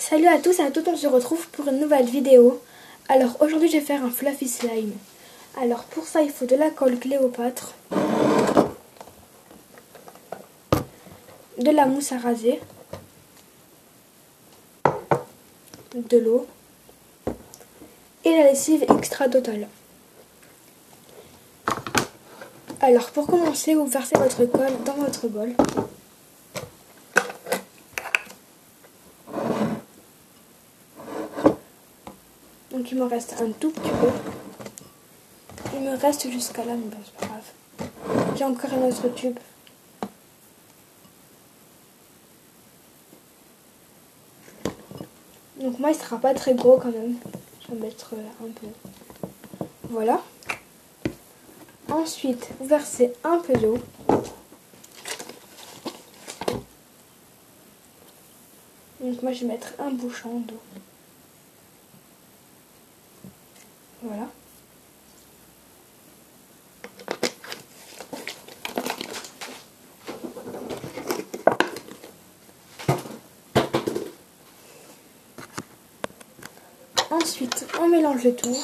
Salut à tous et à toutes, on se retrouve pour une nouvelle vidéo. Alors aujourd'hui je vais faire un fluffy slime. Alors pour ça il faut de la colle Cléopâtre, de la mousse à raser, de l'eau et la lessive extra total. Alors pour commencer vous versez votre colle dans votre bol. Donc il me reste un tout petit peu. Il me reste jusqu'à là, mais bon c'est pas grave. J'ai encore un autre tube. Donc moi il sera pas très gros quand même. Je vais mettre un peu. Voilà. Ensuite vous versez un peu d'eau. Donc moi je vais mettre un bouchon d'eau. Voilà. Ensuite, on mélange le tout.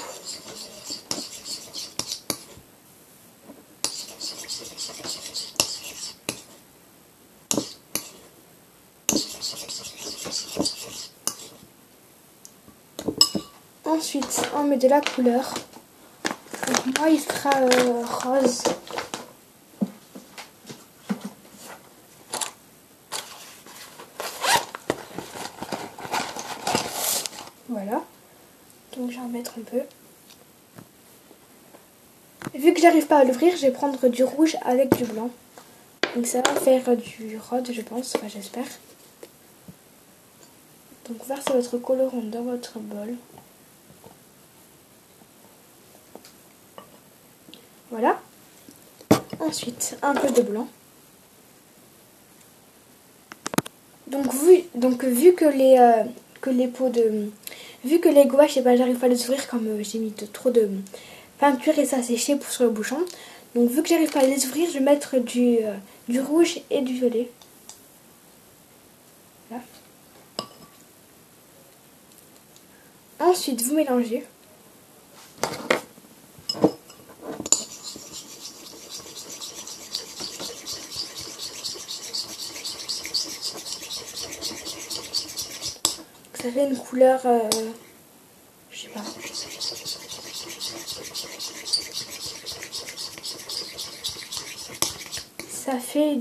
Ensuite, on met de la couleur. Donc moi, il sera rose. Voilà. Donc je vais en mettre un peu. Vu que j'arrive pas à l'ouvrir, je vais prendre du rouge avec du blanc. Donc ça va faire du rose, je pense. Enfin, j'espère. Donc versez votre colorant dans votre bol. Voilà. Ensuite, un peu de blanc. Donc vu que les pots de... Vu que les gouaches, j'arrive pas à les ouvrir comme j'ai mis trop de peinture et ça a séché sur le bouchon. Donc vu que j'arrive pas à les ouvrir, je vais mettre du rouge et du violet. Voilà. Ensuite, vous mélangez. Ça fait une couleur, je sais pas. Ça fait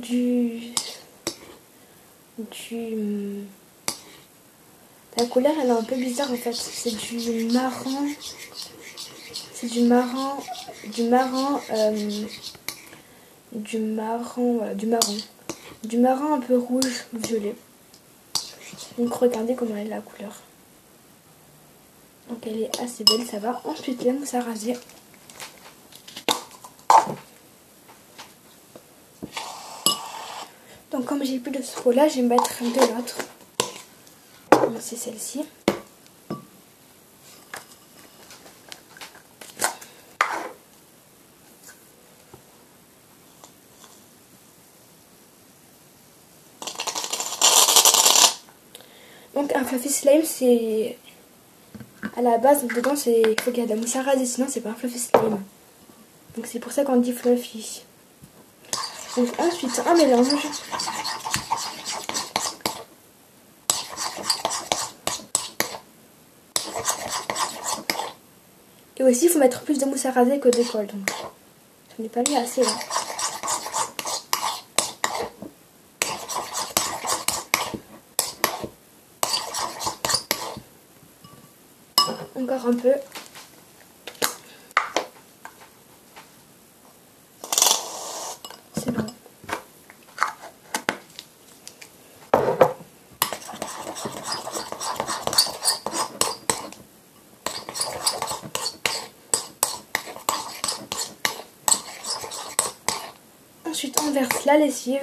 la couleur elle est un peu bizarre en fait. C'est du marron. C'est du marron. Du marron un peu rouge, violet. Donc regardez comment elle est la couleur. Donc elle est assez belle, ça va. Ensuite la mousse à raser. Donc comme j'ai plus de ce pot là, je vais mettre de l'autre. Donc c'est celle-ci. Donc un fluffy slime, c'est à la base dedans il faut qu'il y ait de la mousse à raser, sinon c'est pas un fluffy slime. Donc c'est pour ça qu'on dit fluffy. Donc ensuite un mélange. Et aussi il faut mettre plus de mousse à raser que de colle. Donc j'en ai pas mis assez là. Encore un peu. C'est bon. Ensuite on verse la lessive.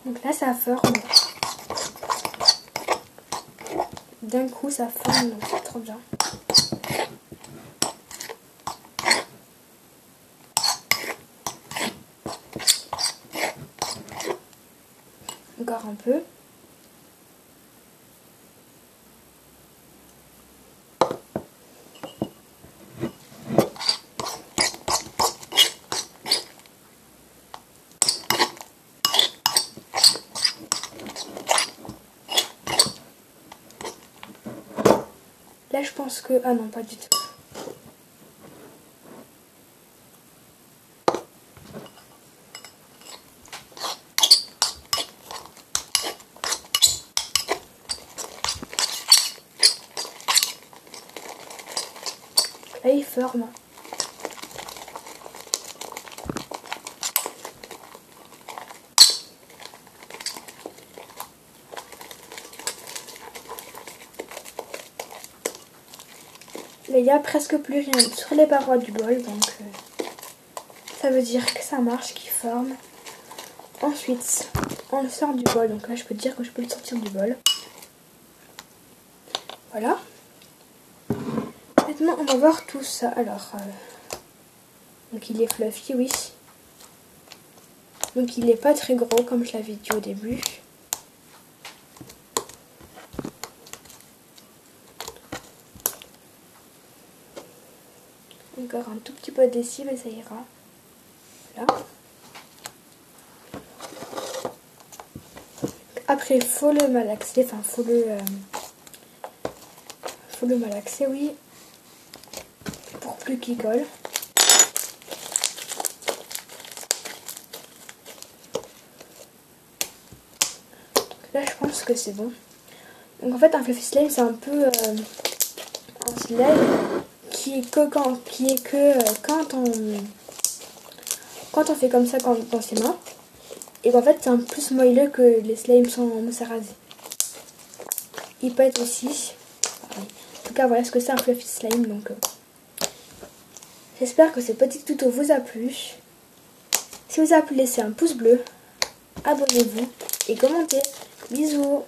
Donc là ça forme. d'un coup ça forme, donc c'est trop bien. Encore un peu. Là, je pense que... Ah non, pas du tout. Là, il forme. Là, il n'y a presque plus rien sur les parois du bol, donc ça veut dire que ça marche, qu'il forme. Ensuite, on le sort du bol, donc là, je peux dire que je peux le sortir du bol. Voilà. Maintenant, on va voir tout ça. Alors, donc il est fluffy, oui. Donc il n'est pas très gros, comme je l'avais dit au début. Encore un tout petit peu de lessive et ça ira. Voilà. Après, il faut le malaxer, enfin, faut le malaxer, oui, pour plus qu'il colle. Donc là, je pense que c'est bon. Donc en fait, un fluffy slime, c'est un peu un slime qui est que quand on fait comme ça dans ses mains. Et en fait, c'est un peu plus moelleux que les slimes sans mousse à raser. Il peut être aussi pareil. En tout cas, voilà ce que c'est un fluffy slime. Donc, j'espère que ce petit tuto vous a plu. Si vous a plu, laissez un pouce bleu, abonnez-vous et commentez. Bisous!